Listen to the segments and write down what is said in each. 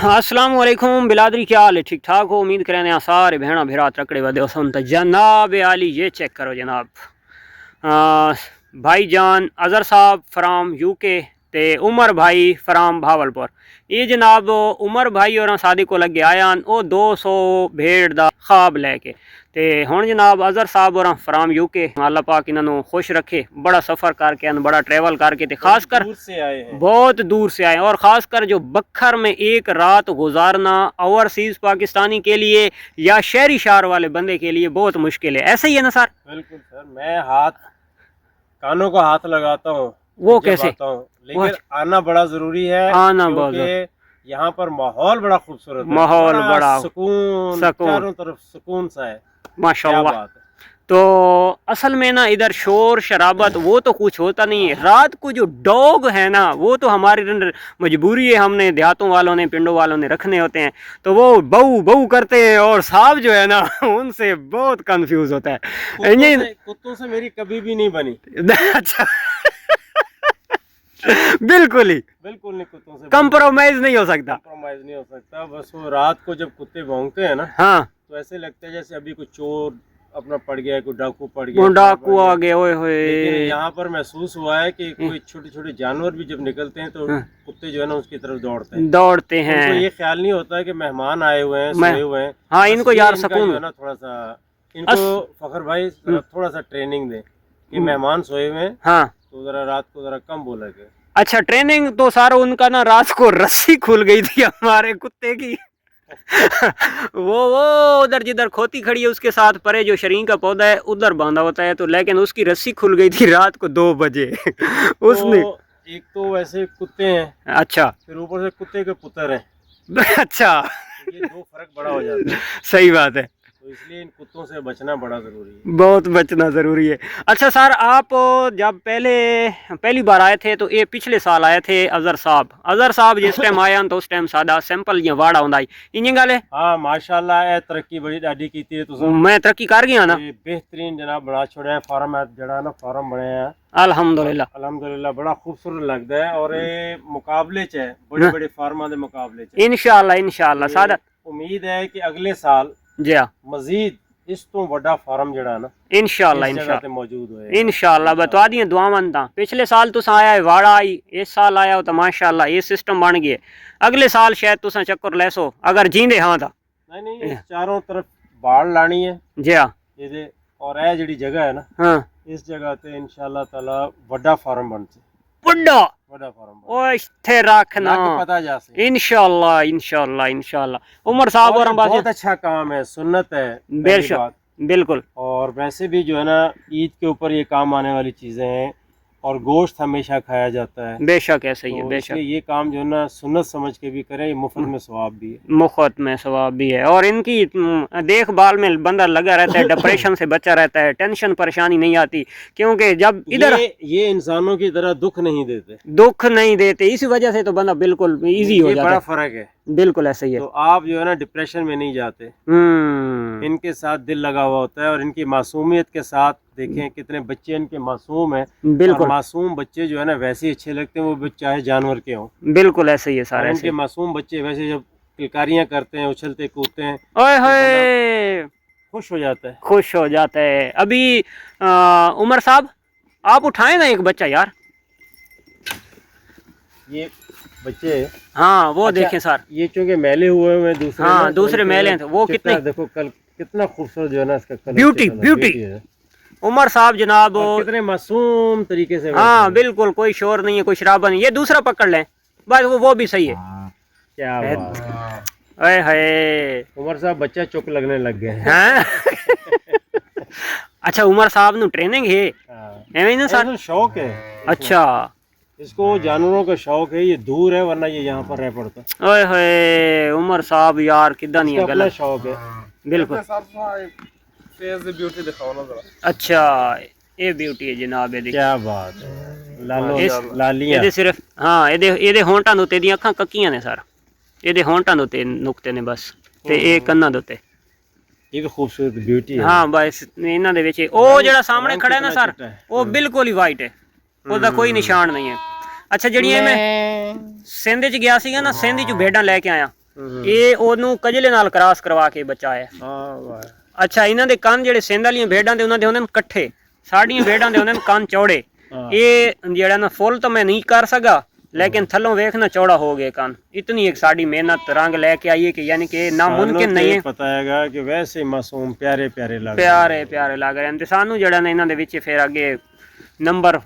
अस्सलाम वालेकुम बिलादरी, क्या हाल है? ठीक ठाक हो? उम्मीद करें हैं सारे भेड़ा भेड़ा तकड़े वदे सुन तो जनाब आली ये चेक करो जनाब। भाई जान अज़हर साहब फ्राम यूके ते उमर भाई फ्राम भावलपुर। ये जनाब उमर भाई और सादी को लगे आया वो 200 भेड़ दा ख्वाब लैके ते हुण जनाब अज़हर साहब और फ्राम यूके अल्लाह पाक इन्हों खुश रखे। बड़ा सफ़र करके बड़ा ट्रैवल करके ते खास कर दूर से आए हैं, बहुत दूर से आए और ख़ास कर जो बखर में एक रात गुजारना ओवरसीज़ पाकिस्तानी के लिए या शहरी शहर वाले बंदे के लिए बहुत मुश्किल है। ऐसा ही है ना सर? बिल्कुल सर। मैं कानों को हाथ लगाता हूँ वो जब कैसे? आता हूँ, लेकिन आना बड़ा जरूरी है। आना बहुत क्योंकि यहाँ पर माहौल बड़ा खूबसूरत है, माहौल बड़ा सुकून, चारों तरफ सुकून सा है। क्या माशाल्लाह। बात है। तो असल में ना इधर शोर शराबत वो तो कुछ होता नहीं है। रात को जो डॉग है ना वो तो हमारी मजबूरी है, हमने देहातों वालों ने पिंडों वालों ने रखने होते हैं तो वो बहू बहू करते हैं और सांप जो है ना उनसे बहुत कंफ्यूज होता है। कुत्तों से मेरी कभी भी नहीं बनी। अच्छा बिल्कुल नहीं, कुत्तों से कंप्रोमाइज नहीं हो सकता। कंप्रोमाइज नहीं हो सकता। बस वो रात को जब कुत्ते भौंकते हैं ना, हाँ, तो ऐसे लगता है जैसे अभी कोई चोर अपना पड़ गया है, कोई डाकू पड़ गया, डाकू आ गए। ओए होए। लेकिन यहाँ पर महसूस हुआ है कि कोई छोटे छोटे जानवर भी जब निकलते हैं तो कुत्ते जो है ना उसकी तरफ दौड़ते हैं। उनको ये ख्याल नहीं होता है कि मेहमान आए हुए हैं, सोए हुए हैं। हाँ, इनको यार सुकून जो है ना थोड़ा सा इनको फखर भाई थोड़ा सा ट्रेनिंग दे कि मेहमान सोए हुए हैं, हाँ, तो जरा रात को जरा कम बोला के। अच्छा, ट्रेनिंग तो सारा उनका ना रात को रस्सी खुल गई थी हमारे कुत्ते की वो उधर जिधर खोती खड़ी है उसके साथ परे जो शरीन का पौधा है उधर बांधा होता है, तो लेकिन उसकी रस्सी खुल गई थी रात को 2 बजे उसने तो एक तो वैसे कुत्ते हैं, अच्छा, फिर ऊपर से कुत्ते के पुत्र हैं। अच्छा ये दो फर्क बड़ा हो जाता है। सही बात है, तो इसलिए इन कुत्तों से बचना बड़ा जरूरी है। बहुत बचना ज़रूरी है। अच्छा सर, आप जब पहली बार आए थे तो ये पिछले साल आए थे अज़हर साहब जिस टाइम आया तो उस टाइम सादा सिंपल या वाड़ा होंदा इन गल है। हाँ माशाल्लाह है, तरक्की बड़ी डाडी की थी। तो मैं तरक्की कर गया ना, बेहतरीन जनाब बना छोड़े फार्म है जड़ा ना, फार्म बने हैं अल्हम्दुलिल्लाह बड़ा खूबसूरत लगता है। और ये मुकाबले च है बड़े बड़े फार्मा के मुकाबले च। इंशाल्लाह सादा उम्मीद है कि अगले साल जी हाँ मजीद इस तो बड़ा फार्म जड़ा ना इंशाल्लाह मौजूद होएगा। इंशाल्लाह बता दिए दुआवां ता। पिछले साल तुसा आया वाड़ा आई, इस साल आया हो तो माशाल्लाह ये सिस्टम बन गए। अगले साल शायद तुसा चक्कर ले सो अगर जींदे हाँ था। नहीं चारों तरफ बाढ़ लानी है जी हाँ। ये और यह जी जगह है ना, हाँ, इस जगह ते इंशाल्लाह ताला बड़ा फार्म बन से बड़ा फार्म ओ इथे रखना पता जा से इंशाल्लाह उमर साहब और बहुत अच्छा काम है, सुन्नत है बेशक बिल्कुल। और वैसे भी जो है ना ईद के ऊपर ये काम आने वाली चीजें हैं और गोश्त हमेशा खाया जाता है। बेशक ऐसा ही है, तो बेशक ये काम जो है ना सुन्नत समझ के भी करें, ये मुफ्त में सवाब भी है। मुफ्त में सवाब भी है और इनकी देखभाल में बंदा लगा रहता है, डिप्रेशन से बचा रहता है, टेंशन परेशानी नहीं आती क्योंकि जब इधर ये इंसानों की तरह दुख नहीं देते, इसी वजह से तो बंदा बिल्कुल इजी हो जाता है। बड़ा फर्क है, बिल्कुल ऐसा ही है। तो आप जो है ना डिप्रेशन में नहीं जाते, इनके साथ दिल लगा हुआ होता है और इनकी मासूमियत के साथ देखें कितने बच्चे इनके मासूम हैं। बिल्कुल मासूम बच्चे जो है ना वैसे ही अच्छे लगते हैं, वो चाहे जानवर के हों। बिल्कुल ऐसे ही है सारे इनके मासूम बच्चे वैसे जब किलकारियां करते हैं, उछलते कूदते हैं, ओए होए खुश हो जाता है। अभी उमर साहब आप उठाए ना एक बच्चा यार, ये बच्चे हाँ वो अच्छा, देखें सर ये चूंकि मैले हुए हुए दूसरे, हाँ दूसरे मैले हैं, वो कितने देखो कल कितना खूबसूरत जो है ना इसका कलर, ब्यूटी है। उमर साहब जनाब कितने मासूम तरीके से, हाँ बिल्कुल कोई शोर नहीं है, कोई शराबा नहीं। ये दूसरा पकड़ लें बस, वो भी सही है। क्या उमर साहब बच्चा चुप लगने लग गए हैं अच्छा उमर साहब नु ट्रेनिंग है एवं ना सर, शौक है। अच्छा इसको जानवरों का शौक है, ये दूर है वरना ये यहाँ पर रह पड़ता। ओए होए उमर साहब यार किदा नहीं है, गलत शौक है बिल्कुल। ब्यूटी दिखाओ ना जरा। अच्छा ये ब्यूटी है जनाब, ये क्या बात है, लालियां सिर्फ हाँ ये होंटां दे उत्ते दी अखां कक्कियां ने सर, ये होंटां दे उत्ते नुक्ते ने बस, ते ये कन्नां दे उत्ते एक खूबसूरत ब्यूटी है। हाँ बस इन्हां दे विच ओ जेड़ा सामने खड़ा है ना सर, वो बिल्कुल ही वाइट है, उसदा कोई निशान नहीं है। अच्छा जड़िए मैं सिंध च गया सीगा ना, सिंध च भेडां लैके आया, ਇਹ ਉਹਨੂੰ ਕਜਲੇ ਨਾਲ ਕ੍ਰਾਸ ਕਰਵਾ ਕੇ ਬਚਾਇਆ। ਅੱਛਾ, ਇਹਨਾਂ ਦੇ ਕੰਨ ਜਿਹੜੇ ਸਿੰਧ ਵਾਲੀਆਂ ਭੇਡਾਂ ਦੇ ਉਹਨਾਂ ਦੇ ਹੁੰਦੇ ਨੇ ਇਕੱਠੇ, ਸਾਡੀਆਂ ਭੇਡਾਂ ਦੇ ਹੁੰਦੇ ਨੇ ਕੰਨ ਚੌੜੇ। ਇਹ ਜਿਹੜਾ ਨਾ ਫੁੱਲ ਤਾਂ ਮੈਂ नहीं कर सका, लेकिन थलों देखना चौड़ा हो गए कान। इतनी एक साड़ी मेहनत रंग लेके आई है कि यानी कि नामुमकिन नहीं है। पता है कि वैसे मासूम प्यारे प्यारे लग रहे हैं। सानू जड़ा ना इन्हां दे विच फिर अगे नंबर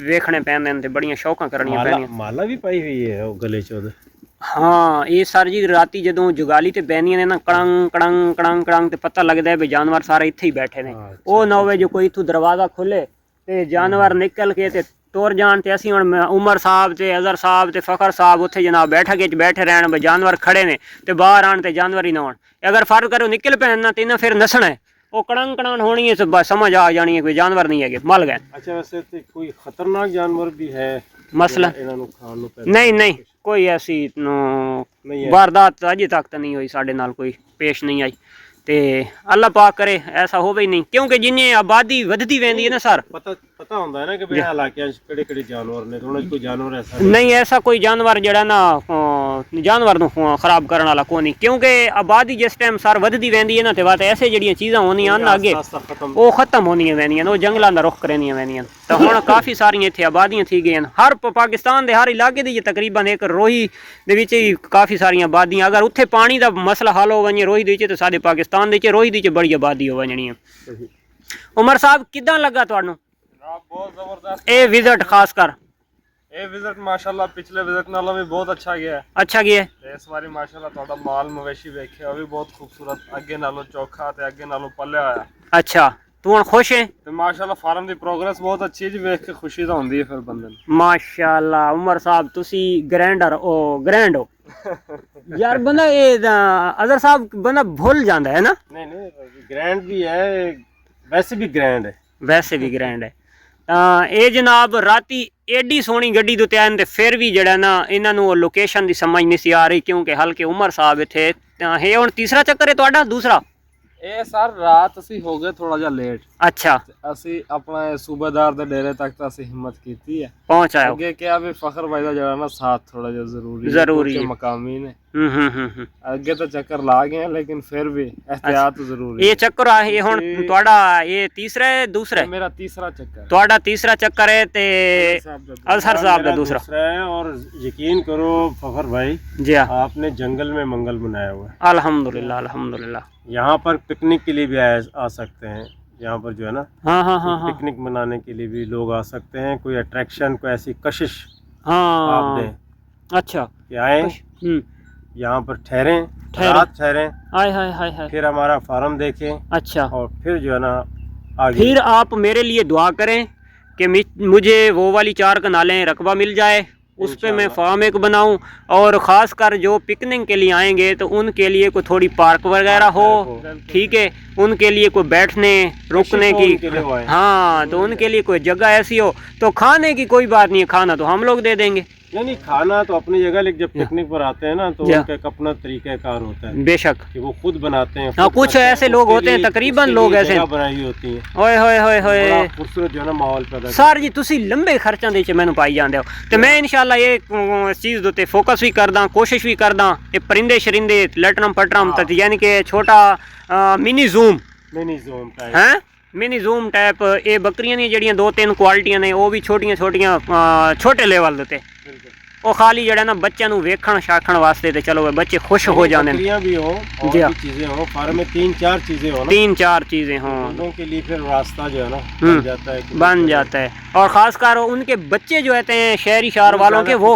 वेखने पैंदे ने ते बड़ियां शौकां करनियां पैंदियां। माला भी पाई हुई है वो गले च। हाँ, ये सर जी राती जदों जुगाली ते पैंदियां ने ना कड़ंग कड़ंग कड़ंग कड़ंग ते पता लगदा है भी जानवर सारे इत्थे ही बैठे ने। ओ ना होवे जो कोई इथों दरवाजा खोले ते जानवर निकल के ते तुर जान। ते असीं हुण उमर साहब ते अजहर साहब ते फखर साहब उत्थे जनाब बैठक च बैठे रहन, जानवर खड़े ने ते बाहर आन ते जानवर ही ना होण। अगर फर्ज करो निकल पैन ना ते इन्हां फिर नसना है, वो कड़ंग कड़ान होनी है, तो समझ आ जानी है कोई जानवर नहीं है, मल गए। अच्छा, वैसे तो कोई खतरनाक जानवर भी है मसला? नहीं नहीं, कोई ऐसी वारदात अजे तक तो नहीं हुई साडे नाल, कोई पेश नहीं आई। ते अल्लाह पाक करे ऐसा होवे ही नहीं, क्योंकि जिन्हें आबादी वधदी वेंदी है ना सर, पता होंदा है ना कि भाई इलाके च केड़े-केड़े जानवर ने, तो कोई जानवर ऐसा नहीं, ऐसा कोई जानवर जड़ा ना जानवर नूं खराब करने वाला कोई नहीं, क्योंकि आबादी जिस टाइम सर वधदी वेंदी है ना ते वाते ऐसे जड़ियां चीज़ां होंदियां न अगे वो खत्म होंदियां वेंदियां, वो जंगलां दा रुख करनियां वेंदियां। तो हुण काफ़ी सारियां इत्थे आबादियां थी गईयां, हर पाकिस्तान दे हर इलाके दी तकरीबन एक रोही दे विच ही काफ़ी सारियां आबादियां। अगर उत्थे पानी दा मसला हल हो वञे रोही दे विच, ते साडे पाकिस्तान दे रोही दी बड़ी आबादी हो वञनी है। उमर साहब किदां लगा तुहानूं बहुत जबरदस्त ये विजिट? खास कर ये विजिट माशाल्लाह पिछले विजिट नालों भी बहुत अच्छा गया है। अच्छा गया है इस बारी माशाल्लाह थोड़ा माल मवेशी वेखे वो भी बहुत खूबसूरत, अगे नालों चौखा ते अगे नालों पल्ले आया। अच्छा, तू हुण खुश है? ते माशाल्लाह फार्म दी प्रोग्रेस बहुत अच्छी है जी, वेख के खुशी तो होंदी है फिर बंदे नूं। माशाल्लाह उमर साहब तुसी ग्रैंडर ओ ग्रैंड हो यार। बंदा ये अजहर साहब बंदा भूल जाता है ना। नहीं, ग्रैंड भी है, वैसे भी ग्रैंड है, वैसे भी ग्रैंड है। ये जनाब राती एडी सोहनी गड्डी दे उत्ते आए ते फिर भी जड़ा ना इन्हां नूं लोकेशन दी समझ नहीं सी आ रही, क्योंकि हल्के उमर साहब इत्थे है। हुण तीसरा चक्कर है तुहाडा? दूसरा ਇਹ ਸਰ ਰਾਤ ਅਸੀਂ ਹੋ ਗਏ ਥੋੜਾ ਜਿਹਾ ਲੇਟ। अच्छा, ਅਸੀਂ ਆਪਣੇ ਸੂਬੇਦਾਰ ਦੇ ਡੇਰੇ ਤੱਕ ਤਾਂ ਅਸੀਂ ਹਿੰਮਤ ਕੀਤੀ ਹੈ, पहुंच आए हो। ਅੱਗੇ ਕਿਹਾ ਵੀ ਫਖਰ ਭਾਈ ਦਾ ਜਿਹੜਾ ਨਾ ਸਾਥ ਥੋੜਾ ਜਿਹਾ ਜ਼ਰੂਰੀ ਹੈ, ਮਕਾਮੀ ਨੇ। ਅੱਗੇ ਤਾਂ ਚੱਕਰ ਲਾ ਗਏ ਲੇਕਿन फिर भी एहतियात जरूरी ये चक्कर आ ये हुण तुहाडा ये तीसरा है दूसरा है? मेरा तीसरा चक्कर। तुहाडा तीसरा चक्कर है ते अजहर साहब का दूसरा है। और यकीन करो फखर भाई जी हाँ, आपने जंगल में मंगल बनाया हुआ है। अल्हम्दुलिल्लाह अल्हम्दुलिल्लाह। यहाँ पर पिकनिक के लिए भी आ सकते हैं, यहाँ पर जो है ना हाँ हाँ हाँ हाँ, पिकनिक मनाने के लिए भी लोग आ सकते हैं। कोई अट्रैक्शन, कोई ऐसी कशिश हाँ आप दें अच्छा कि आए यहाँ पर ठहरें, रात ठहरें, हाय हाय हाय हाय, फिर हमारा फार्म देखें, अच्छा, और फिर जो है ना आगे फिर आप मेरे लिए दुआ करें कि मुझे वो वाली 4 कनालें रकबा मिल जाए, उस पे मैं फार्म एक बनाऊं, और ख़ास कर जो पिकनिक के लिए आएंगे तो उनके लिए कोई थोड़ी पार्क वगैरह हो, ठीक है, उनके लिए कोई बैठने रुकने की, हाँ, तो उनके लिए कोई जगह ऐसी हो। तो खाने की कोई बात नहीं है, खाना तो हम लोग दे देंगे। नहीं, खाना तो अपनी जगह, लेकिन जब पिकनिक पर आते हैं ना तो उनका एक अपना तरीक़ाकार होता है, बेशक कि वो खुद बनाते हैं। हाँ, कुछ ऐसे लोग होते हैं, तकरीबन लोग ऐसे बनाई होती हैं। ओए होए होए होए, खूबसूरत जो है ना माहौल पैदा। सर जी तुसी लंबे खर्चा दे मैनू पाई जाते हो, तो मैं इंशाल्लाह ये इस चीज़ उत्ते फोकस भी करदा, कोशिश भी करदा। ये परिंदे शरिंदे लटरम पटरम तक, यानी कि छोटा मिनी जूम टाइप हैं, मिनी जूम टाइप। ये बकरियां दी जड़ियां 2-3 क्वालिटियां ने, वो भी छोटियां छोटियां छोटे लेवल दे उत्ते, वो खाली जड़ा ना बच्चों नूं वेखण शाखण वास्ते, ते चलो बच्चे खुश हो जाने भी हो, और भी चीजें हो, फार्म में 3-4 चीजें हो, 3-4 चीजें हों, लोगों के लिए फिर रास्ता जो है ना बन जाता है। और खास कर उनके बच्चे जो रहते हैं शहरी शहर वालों के, वो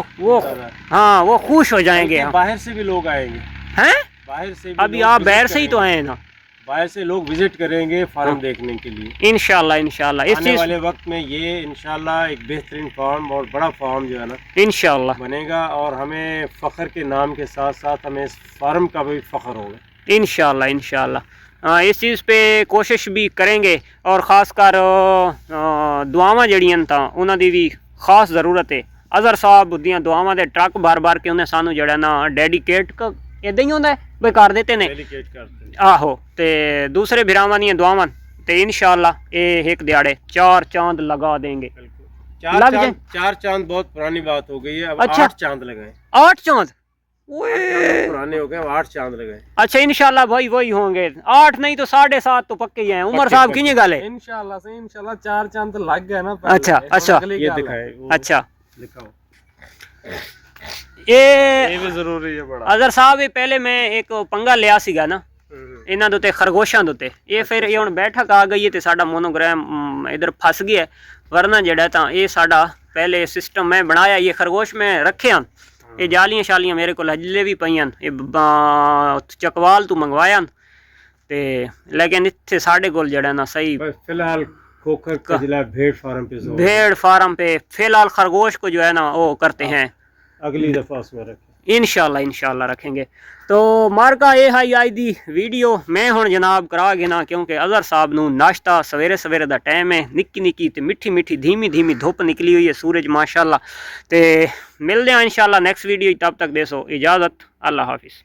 हाँ वो खुश हो जाएंगे। बाहर से भी लोग आएंगे हैं, बाहर से अभी आप बाहर से ही तो आए ना, बाहर से लोग विजिट करेंगे फार्म देखने के लिए। इंशाल्लाह इंशाल्लाह इस आने वाले वक्त में ये इंशाल्लाह एक बेहतरीन फार्म और बड़ा फार्म जो है ना इंशाल्लाह बनेगा, और हमें फ़ख्र के नाम के साथ साथ हमें इस फार्म का भी फ़ख्र होगा इंशाल्लाह इंशाल्लाह। इस चीज़ पे कोशिश भी करेंगे, और ख़ास कर दुआवां जड़ियां तां उन्हां दी भी खास ज़रूरत है। अजहर साहब दियां दुआवां दे ट्रक भर भर के उन्हें सानू जड़ा ना डेडिकेट इदां ही होंदा है बई कर देते ने, आहो, ते दूसरे भरावां दियां दुआवां ते इंशाल्लाह ये एक दिहाड़े 4 चांद लगा देंगे। 4 चांद बहुत पुरानी बात हो गई है, अब अच्छा, 8 चांद लगाए। 8 चांद, पुराने हो गए, 8 चांद लगे। अच्छा इंशाल्लाह भाई वही होंगे, 8 नहीं तो 7.5 तो पक्के ही हैं। उमर साहब की गल है इंशाल्लाह से इंशाल्लाह 4 चांद तो लग गए ना। अच्छा अच्छा ये दिखाए अच्छा लिखा हो। ये भी जरूरी है बड़ा। अजहर साहब ये पहले मैं एक पंगा लिया सीगा ना ਇਹਨਾਂ ਦੇ ਉੱਤੇ ਖਰਗੋਸ਼ਾਂ ਦੇ ਉੱਤੇ, ਇਹ ਫਿਰ ਇਹ ਹੁਣ ਬੈਠਕ ਆ ਗਈ ਹੈ ਤੇ ਸਾਡਾ ਮੋਨੋਗ੍ਰਾਮ ਇਧਰ ਫਸ ਗਿਆ, ਵਰਨਾ ਜਿਹੜਾ ਤਾਂ ਇਹ ਸਾਡਾ ਪਹਿਲੇ ਸਿਸਟਮ ਮੈਂ ਬਣਾਇਆ, ਇਹ ਖਰਗੋਸ਼ ਮੈਂ ਰੱਖਿਆ, ਇਹ ਜਾਲੀਆਂ ਸ਼ਾਲੀਆਂ ਮੇਰੇ ਕੋਲ ਹਜਲੇ ਵੀ ਪਈਆਂ, ਇਹ ਚਕਵਾਲ ਤੋਂ ਮੰਗਵਾਇਆ ਤੇ ਲੇਕਿਨ ਇੱਥੇ ਸਾਡੇ ਕੋਲ ਜਿਹੜਾ ਨਾ सही फिलहाल खोखर का जिला भेड़ फार्म पे भेड़ फार्म पे फिलहाल खरगोश को जो है ना वो करते हैं, अगली दफा उसमें रखें इंशाल्लाह इंशाल्लाह रखेंगे। तो मार्का ये है आज दी वीडियो मैं हुण जनाब करा गया ना, क्योंकि अजहर साहब नू नाश्ता सवेरे सवेरे दा टाइम है, निक्की निक्की ते मिठी मिठी धीमी धीमी धुप निकली हुई है, सूरज माशाल्लाह। ते मिलदे हैं इंशाल्लाह नेक्स्ट वीडियो, तब तक देसो इजाज़त, अल्लाह हाफिज़।